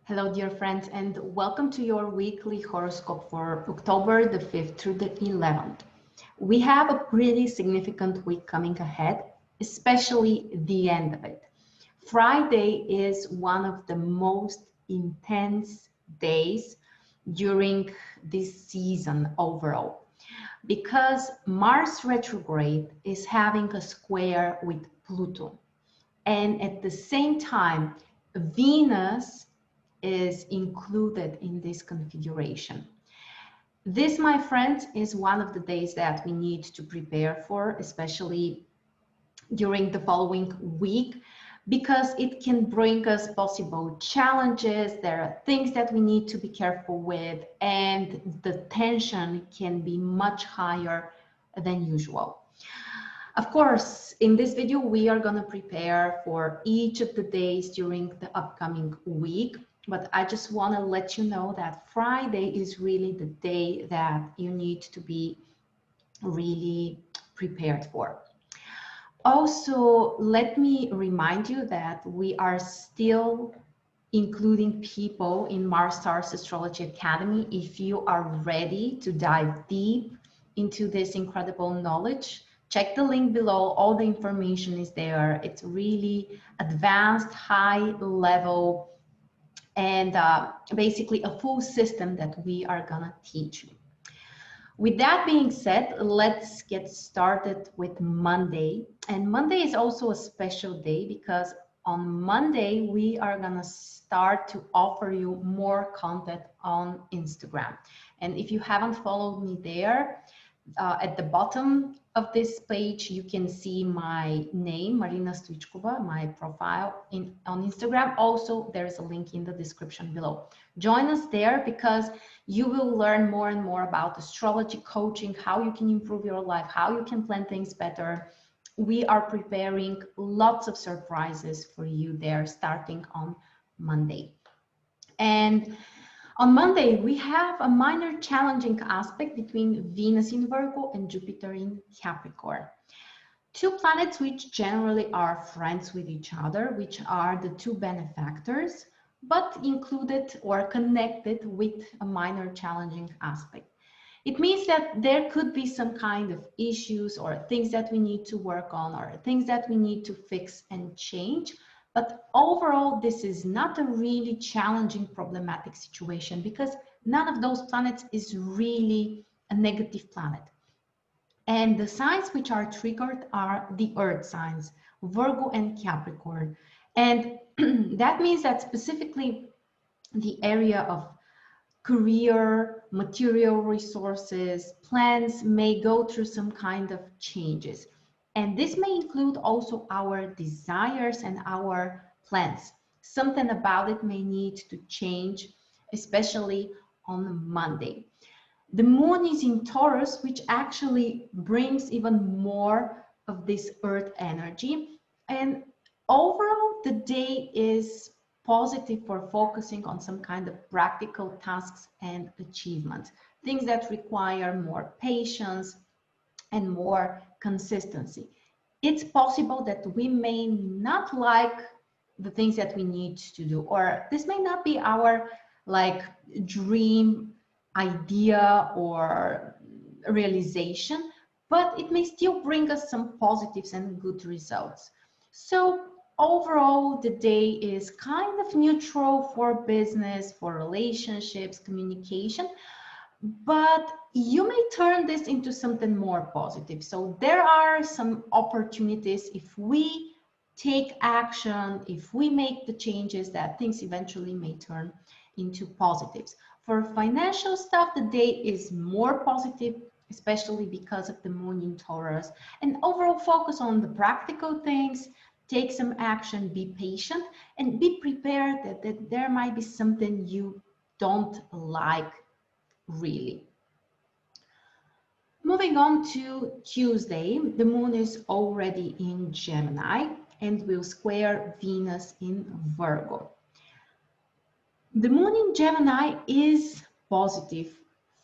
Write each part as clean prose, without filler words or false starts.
Hello, dear friends, and welcome to your weekly horoscope for October the 5th through the 11th. We have a pretty significant week coming ahead, especially the end of it. Friday is one of the most intense days during this season overall because Mars retrograde is having a square with Pluto. And at the same time, Venus is included in this configuration. This, my friend, is one of the days that we need to prepare for, especially during the following week, because it can bring us possible challenges. There are things that we need to be careful with, and the tension can be much higher than usual. Of course, in this video, we are going to prepare for each of the days during the upcoming week. But I just want to let you know that Friday is really the day that you need to be really prepared for. Also, let me remind you that we are still including people in Mars Stars Astrology Academy. If you are ready to dive deep into this incredible knowledge, check the link below. All the information is there. It's really advanced, high level, and basically a full system that we are gonna teach you. With that being said, let's get started with Monday. And Monday is also a special day because on Monday, we are gonna start to offer you more content on Instagram. And if you haven't followed me there, at the bottom of this page, you can see my name, Marina Stoichkova, my profile on Instagram. Also, there's a link in the description below. Join us there because you will learn more and more about astrology coaching, how you can improve your life, how you can plan things better. We are preparing lots of surprises for you there starting on Monday. And on Monday, we have a minor challenging aspect between Venus in Virgo and Jupiter in Capricorn. Two planets which generally are friends with each other, which are the two benefactors, but included or connected with a minor challenging aspect. It means that there could be some kind of issues or things that we need to work on or things that we need to fix and change. But overall, this is not a really challenging, problematic situation because none of those planets is really a negative planet. And the signs which are triggered are the earth signs, Virgo and Capricorn. And that means that specifically the area of career, material resources, plans may go through some kind of changes. And this may include also our desires and our plans. Something about it may need to change, especially on Monday. The moon is in Taurus, which actually brings even more of this earth energy. And overall, the day is positive for focusing on some kind of practical tasks and achievements, things that require more patience and more consistency. It's possible that we may not like the things that we need to do, or this may not be our dream idea or realization, but it may still bring us some positives and good results. So overall, the day is kind of neutral for business, for relationships, communication, but you may turn this into something more positive. So there are some opportunities if we take action, if we make the changes, that things eventually may turn into positives. For financial stuff, the day is more positive, especially because of the moon in Taurus. And overall focus on the practical things, take some action, be patient, and be prepared that there might be something you don't like really. Moving on to Tuesday, the moon is already in Gemini and will square Venus in Virgo. The moon in Gemini is positive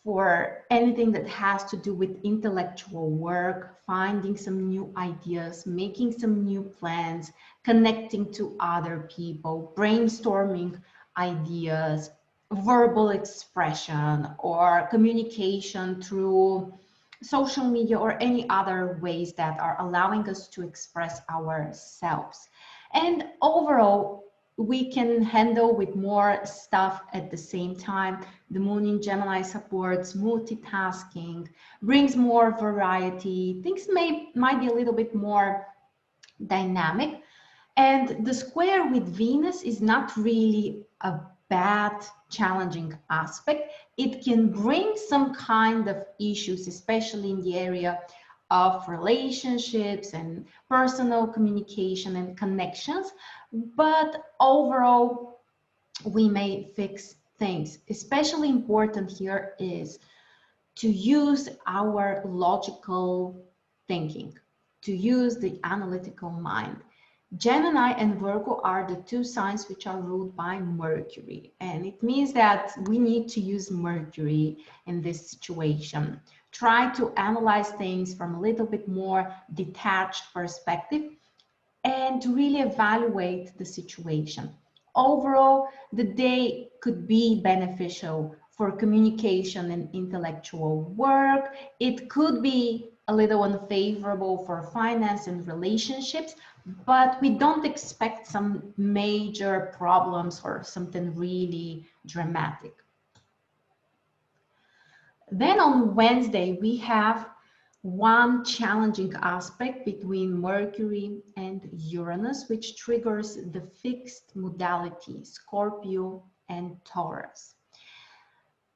for anything that has to do with intellectual work, finding some new ideas, making some new plans, connecting to other people, brainstorming ideas, verbal expression, or communication through social media or any other ways that are allowing us to express ourselves. And overall, we can handle with more stuff at the same time. The moon in Gemini supports multitasking, brings more variety. Things might be a little bit more dynamic. And the square with Venus is not really a bad, challenging aspect. It can bring some kind of issues, especially in the area of relationships and personal communication and connections. But overall, we may fix things. Especially important here is to use our logical thinking, to use the analytical mind. Gemini and Virgo are the two signs which are ruled by Mercury, and it means that we need to use Mercury in this situation. Try to analyze things from a little bit more detached perspective and to really evaluate the situation. Overall, the day could be beneficial for communication and intellectual work. It could be a little unfavorable for finance and relationships, but we don't expect some major problems or something really dramatic. Then on Wednesday, we have one challenging aspect between Mercury and Uranus, which triggers the fixed modality, Scorpio and Taurus.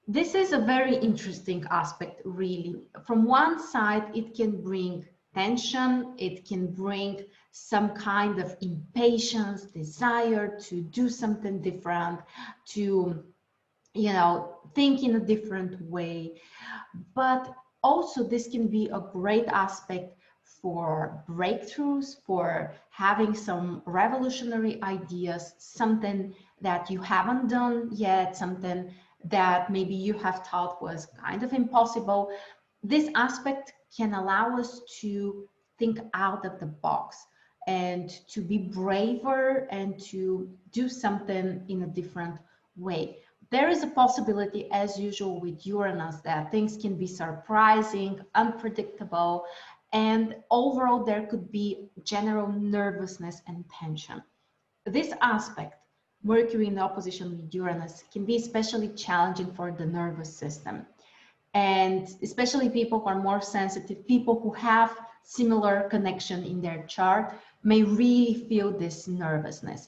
This is a very interesting aspect, really. From one side, it can bring tension, it can bring some kind of impatience, desire to do something different, to, think in a different way. But also, this can be a great aspect for breakthroughs, for having some revolutionary ideas, something that you haven't done yet, something that maybe you have thought was kind of impossible. This aspect can allow us to think out of the box and to be braver and to do something in a different way. There is a possibility, as usual with Uranus, that things can be surprising, unpredictable, and overall there could be general nervousness and tension. This aspect, Mercury in opposition with Uranus, can be especially challenging for the nervous system. And especially people who are more sensitive, people who have similar connection in their chart may really feel this nervousness.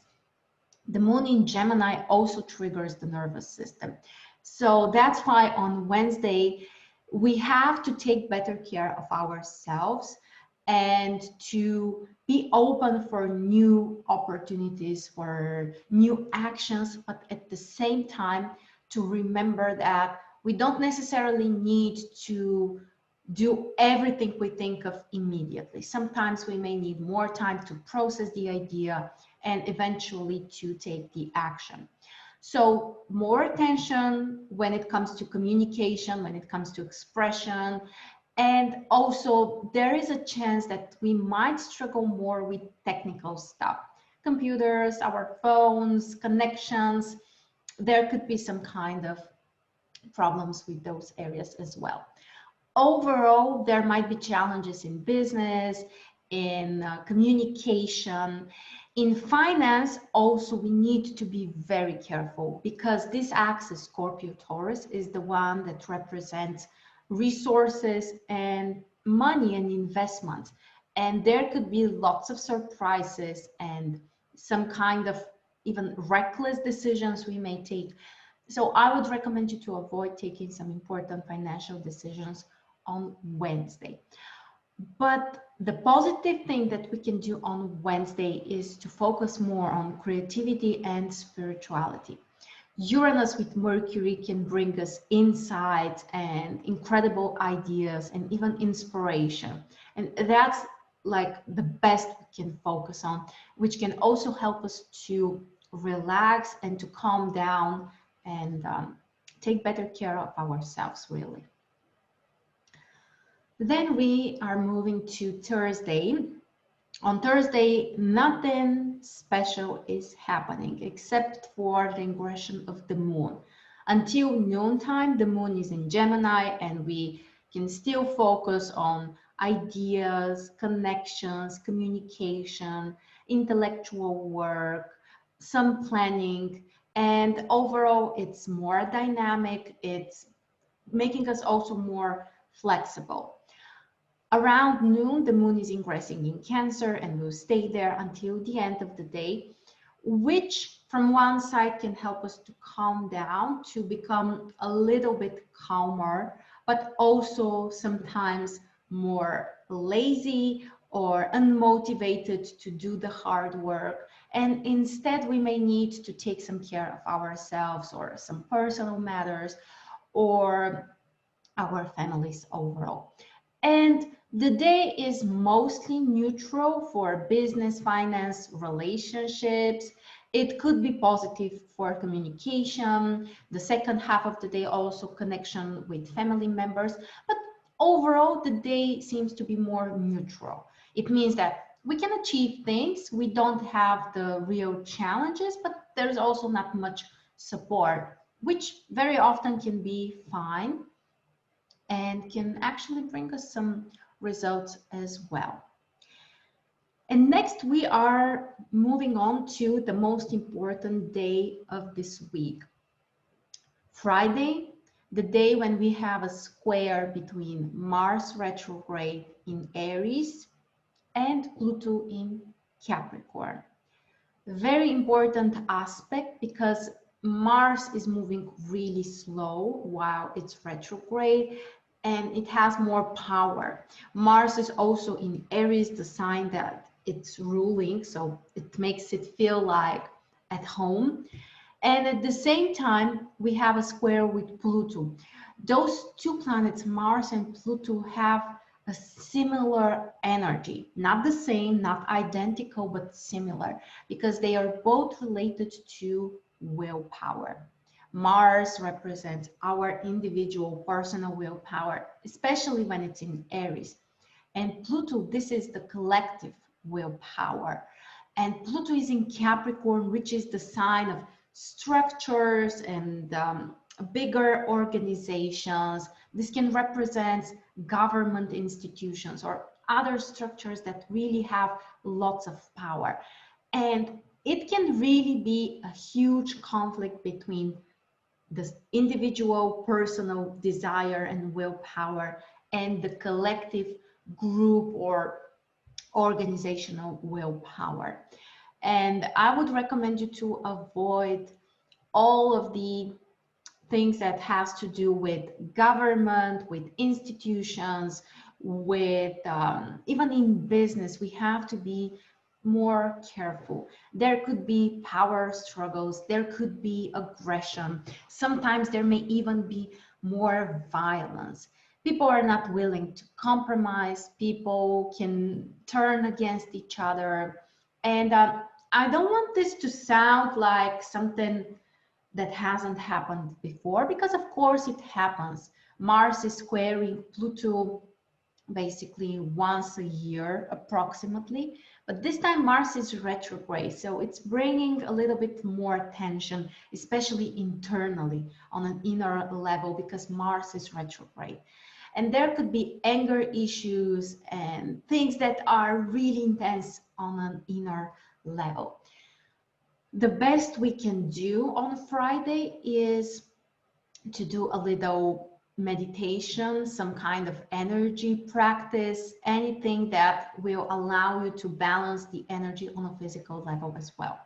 The moon in Gemini also triggers the nervous system. So that's why on Wednesday, we have to take better care of ourselves and to be open for new opportunities, for new actions, but at the same time, to remember that we don't necessarily need to do everything we think of immediately. Sometimes we may need more time to process the idea and eventually to take the action. So more attention when it comes to communication, when it comes to expression. And also there is a chance that we might struggle more with technical stuff. Computers, our phones, connections. There could be some kind of problems with those areas as well. Overall, there might be challenges in business, in communication, in finance. Also, we need to be very careful because this axis, Scorpio Taurus, is the one that represents resources and money and investment. And there could be lots of surprises and some kind of even reckless decisions we may take. So I would recommend you to avoid taking some important financial decisions on Wednesday. But the positive thing that we can do on Wednesday is to focus more on creativity and spirituality. Uranus with Mercury can bring us insight and incredible ideas and even inspiration. And that's like the best we can focus on, which can also help us to relax and to calm down and take better care of ourselves, really. Then we are moving to Thursday. On Thursday, nothing nothing special is happening except for the ingression of the moon. Until noontime, the moon is in Gemini, and we can still focus on ideas, connections, communication, intellectual work, some planning, and overall it's more dynamic. It's making us also more flexible. Around noon, the moon is ingressing in Cancer and will stay there until the end of the day, which from one side can help us to calm down, to become a little bit calmer, but also sometimes more lazy or unmotivated to do the hard work. And instead, we may need to take some care of ourselves or some personal matters or our families overall. And the day is mostly neutral for business, finance, relationships. It could be positive for communication. The second half of the day also connection with family members. But overall, the day seems to be more neutral. It means that we can achieve things. We don't have the real challenges, but there's also not much support, which very often can be fine and can actually bring us some results as well. And next, we are moving on to the most important day of this week. Friday, the day when we have a square between Mars retrograde in Aries and Pluto in Capricorn. Very important aspect because Mars is moving really slow while it's retrograde, and it has more power. Mars is also in Aries, the sign that it's ruling, so it makes it feel like at home. And at the same time, we have a square with Pluto. Those two planets, Mars and Pluto, have a similar energy, not the same, not identical, but similar, because they are both related to willpower. Mars represents our individual personal willpower, especially when it's in Aries. And Pluto, this is the collective willpower. And Pluto is in Capricorn, which is the sign of structures and bigger organizations. This can represent government institutions or other structures that really have lots of power. And it can really be a huge conflict between the individual personal desire and willpower and the collective group or organizational willpower. And I would recommend you to avoid all of the things that has to do with government, with institutions, with even in business. We have to be more careful. There could be power struggles, there could be aggression, sometimes there may even be more violence. People are not willing to compromise, people can turn against each other. And I don't want this to sound like something that hasn't happened before, because of course it happens. Mars is squaring Pluto basically once a year approximately, but this time Mars is retrograde, so it's bringing a little bit more tension, especially internally on an inner level, because Mars is retrograde. And there could be anger issues and things that are really intense on an inner level. The best we can do on Friday is to do a little meditation, some kind of energy practice, anything that will allow you to balance the energy on a physical level as well.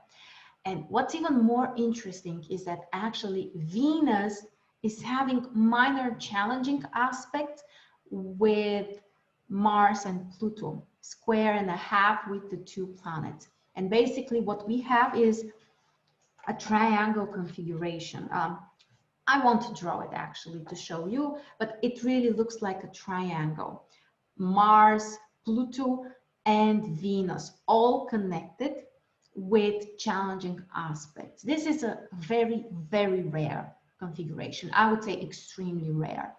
And what's even more interesting is that actually Venus is having minor challenging aspects with Mars and Pluto, square and a half with the two planets. And basically what we have is a triangle configuration. I want to draw it actually to show you, but it really looks like a triangle. Mars, Pluto, and Venus all connected with challenging aspects. This is a very, very rare configuration. I would say extremely rare.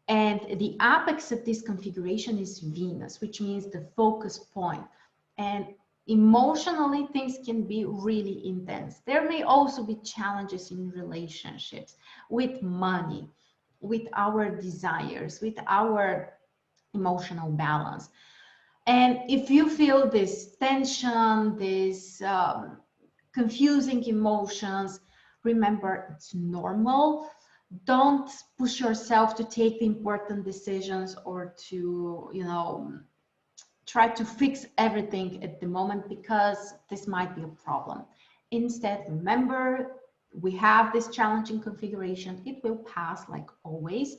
And the apex of this configuration is Venus, which means the focus point. And Emotionally, things can be really intense. There may also be challenges in relationships, with money, with our desires, with our emotional balance. And if you feel this tension, this confusing emotions, remember it's normal. Don't push yourself to take the important decisions or to, try to fix everything at the moment, because this might be a problem. Instead, remember, we have this challenging configuration. It will pass like always,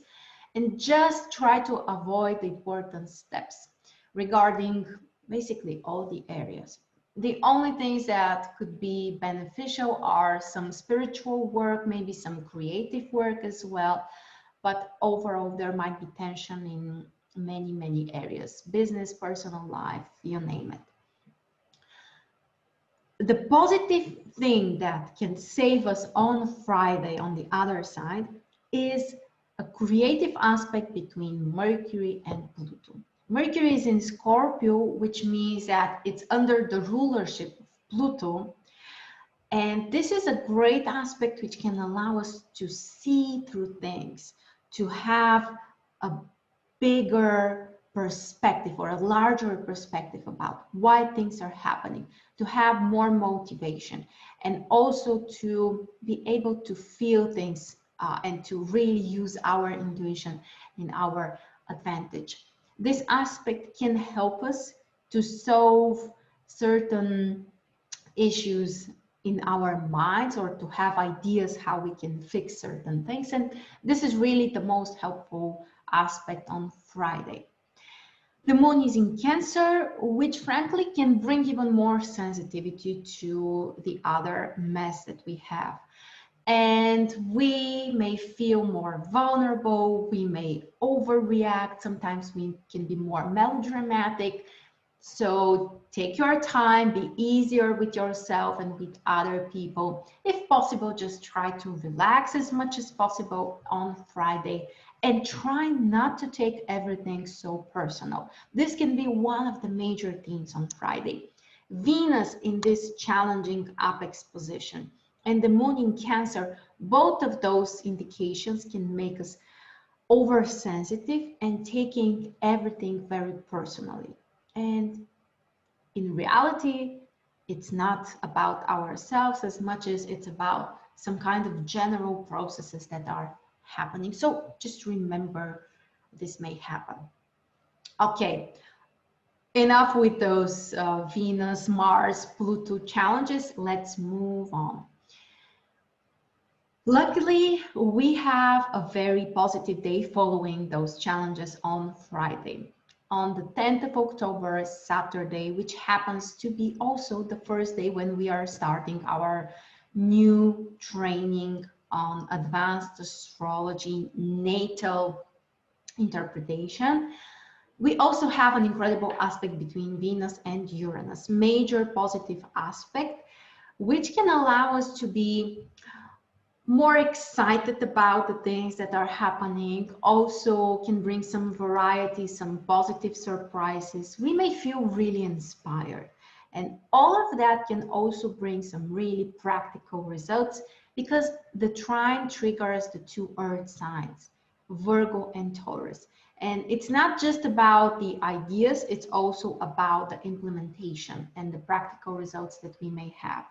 and just try to avoid the important steps regarding basically all the areas. The only things that could be beneficial are some spiritual work, maybe some creative work as well, but overall there might be tension in many areas: business, personal life, you name it. The positive thing that can save us on Friday, on the other side, is a creative aspect between Mercury and Pluto. Mercury is in Scorpio, which means that it's under the rulership of Pluto. And this is a great aspect which can allow us to see through things, to have a bigger perspective or a larger perspective about why things are happening, to have more motivation, and also to be able to feel things and to really use our intuition in our advantage. This aspect can help us to solve certain issues in our minds, or to have ideas how we can fix certain things. And this is really the most helpful aspect on Friday. The moon is in Cancer, which frankly can bring even more sensitivity to the other mess that we have. And we may feel more vulnerable, we may overreact, sometimes we can be more melodramatic. So take your time, be easier with yourself and with other people. If possible, just try to relax as much as possible on Friday, and try not to take everything so personal. This can be one of the major themes on Friday. Venus in this challenging apex position and the moon in Cancer, both of those indications can make us oversensitive and taking everything very personally. And in reality, it's not about ourselves as much as it's about some kind of general processes that are happening. So just remember, this may happen. Okay, enough with those Venus, Mars, Pluto challenges. Let's move on. Luckily, we have a very positive day following those challenges on Friday. On the 10th of October, Saturday, which happens to be also the first day when we are starting our new training on advanced astrology natal interpretation. We also have an incredible aspect between Venus and Uranus, major positive aspect, which can allow us to be more excited about the things that are happening, also can bring some variety, some positive surprises. We may feel really inspired. And all of that can also bring some really practical results, because the trine triggers the two earth signs, Virgo and Taurus. And it's not just about the ideas, it's also about the implementation and the practical results that we may have.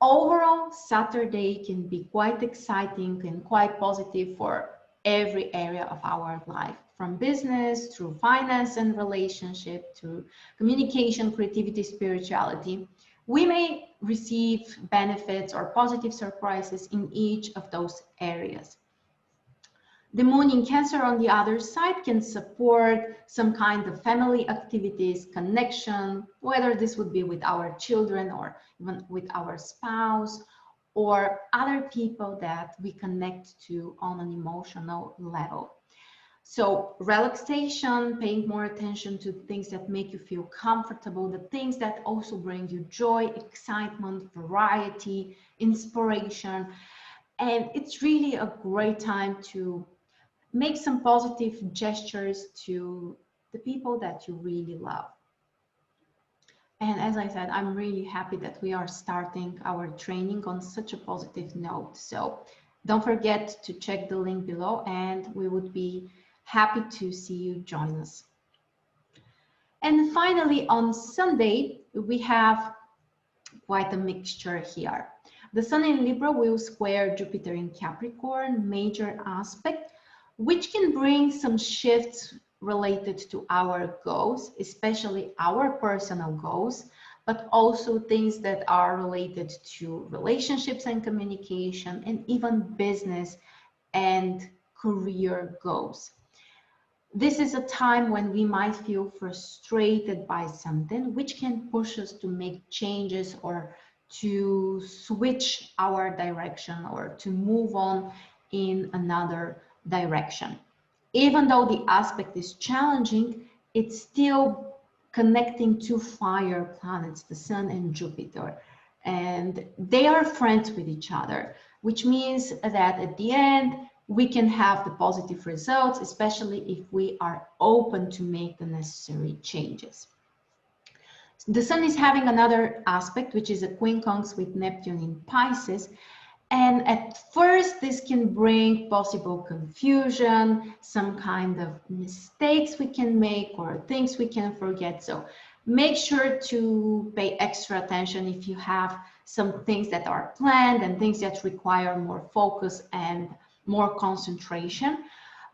Overall, Saturday can be quite exciting and quite positive for every area of our life, from business through finance and relationship to communication, creativity, spirituality. We may receive benefits or positive surprises in each of those areas. The moon in Cancer, on the other side, can support some kind of family activities, connection, whether this would be with our children or even with our spouse or other people that we connect to on an emotional level. So relaxation, paying more attention to things that make you feel comfortable, the things that also bring you joy, excitement, variety, inspiration. And it's really a great time to make some positive gestures to the people that you really love. And as I said, I'm really happy that we are starting our training on such a positive note. So don't forget to check the link below, and we would be happy to see you join us. And finally, on Sunday, we have quite a mixture here. The Sun in Libra will square Jupiter in Capricorn, major aspect, which can bring some shifts related to our goals, especially our personal goals, but also things that are related to relationships and communication, and even business and career goals. This is a time when we might feel frustrated by something, which can push us to make changes or to switch our direction or to move on in another direction. Even though the aspect is challenging, it's still connecting two fire planets, the Sun and Jupiter, and they are friends with each other, which means that at the end, we can have the positive results, especially if we are open to make the necessary changes. The Sun is having another aspect, which is a quincunx with Neptune in Pisces. And at first, this can bring possible confusion, some kind of mistakes we can make or things we can forget. So make sure to pay extra attention if you have some things that are planned and things that require more focus and more concentration.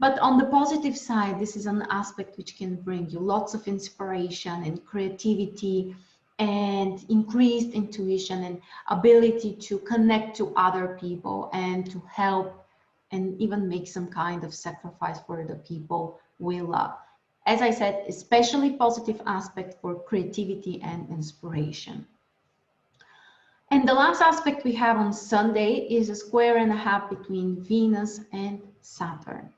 But on the positive side, this is an aspect which can bring you lots of inspiration and creativity and increased intuition and ability to connect to other people and to help and even make some kind of sacrifice for the people we love. As I said, especially positive aspect for creativity and inspiration. And the last aspect we have on Sunday is a square and a half between Venus and Saturn.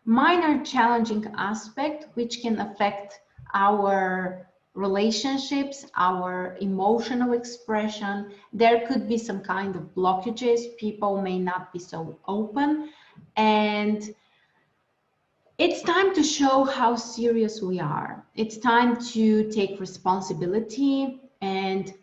Minor challenging aspect which can affect our relationships, our emotional expression. There could be some kind of blockages. People may not be so open, and it's time to show how serious we are. It's time to take responsibility and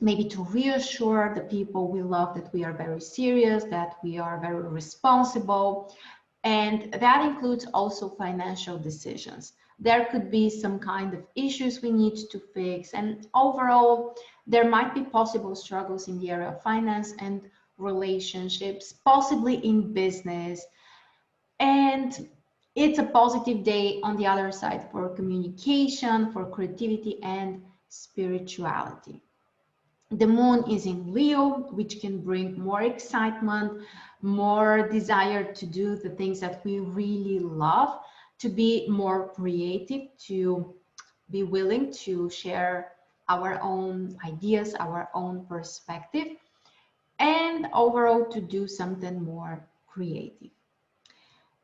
maybe to reassure the people we love that we are very serious, that we are very responsible. And that includes also financial decisions. There could be some kind of issues we need to fix. And overall, there might be possible struggles in the area of finance and relationships, possibly in business. And it's a positive day on the other side for communication, for creativity and spirituality. The moon is in Leo, which can bring more excitement, more desire to do the things that we really love, to be more creative, to be willing to share our own ideas, our own perspective, and overall to do something more creative.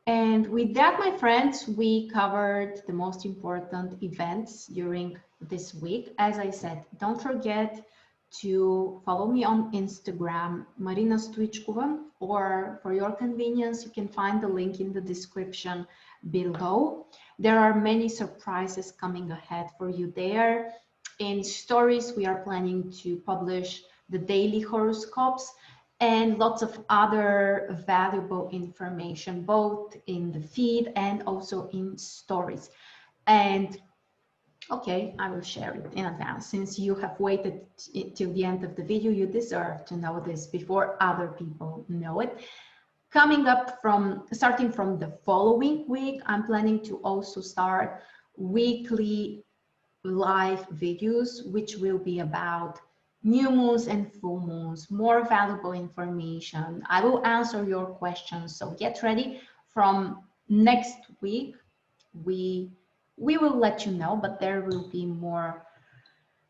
And with that, my friends, we covered the most important events during this week. As I said, don't forget to follow me on Instagram, Marina Stoichkova, or for your convenience, you can find the link in the description below. There are many surprises coming ahead for you there. In stories, we are planning to publish the daily horoscopes and lots of other valuable information, both in the feed and also in stories. And okay, I will share it in advance. Since you have waited till the end of the video, you deserve to know this before other people know it. Starting from the following week, I'm planning to also start weekly live videos, which will be about new moons and full moons, more valuable information. I will answer your questions, so get ready. From next week, we will let you know, but there will be more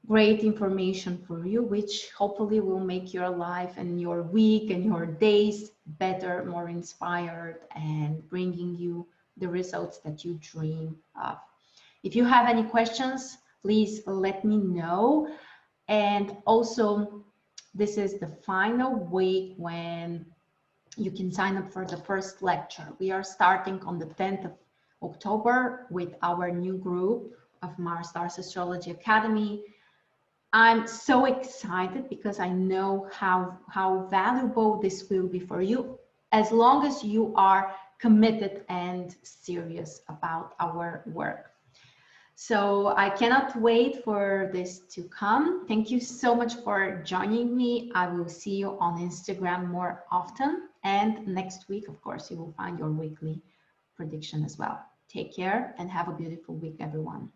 great information for you, which hopefully will make your life and your week and your days better, more inspired, and bringing you the results that you dream of. If you have any questions, please let me know. And also, this is the final week when you can sign up for the first lecture. We are starting on the 10th of October with our new group of Mars Stars Astrology Academy. I'm so excited because I know how valuable this will be for you, as long as you are committed and serious about our work. So I cannot wait for this to come. Thank you so much for joining me. I will see you on Instagram more often. And next week, of course, you will find your weekly prediction as well. Take care and have a beautiful week, everyone.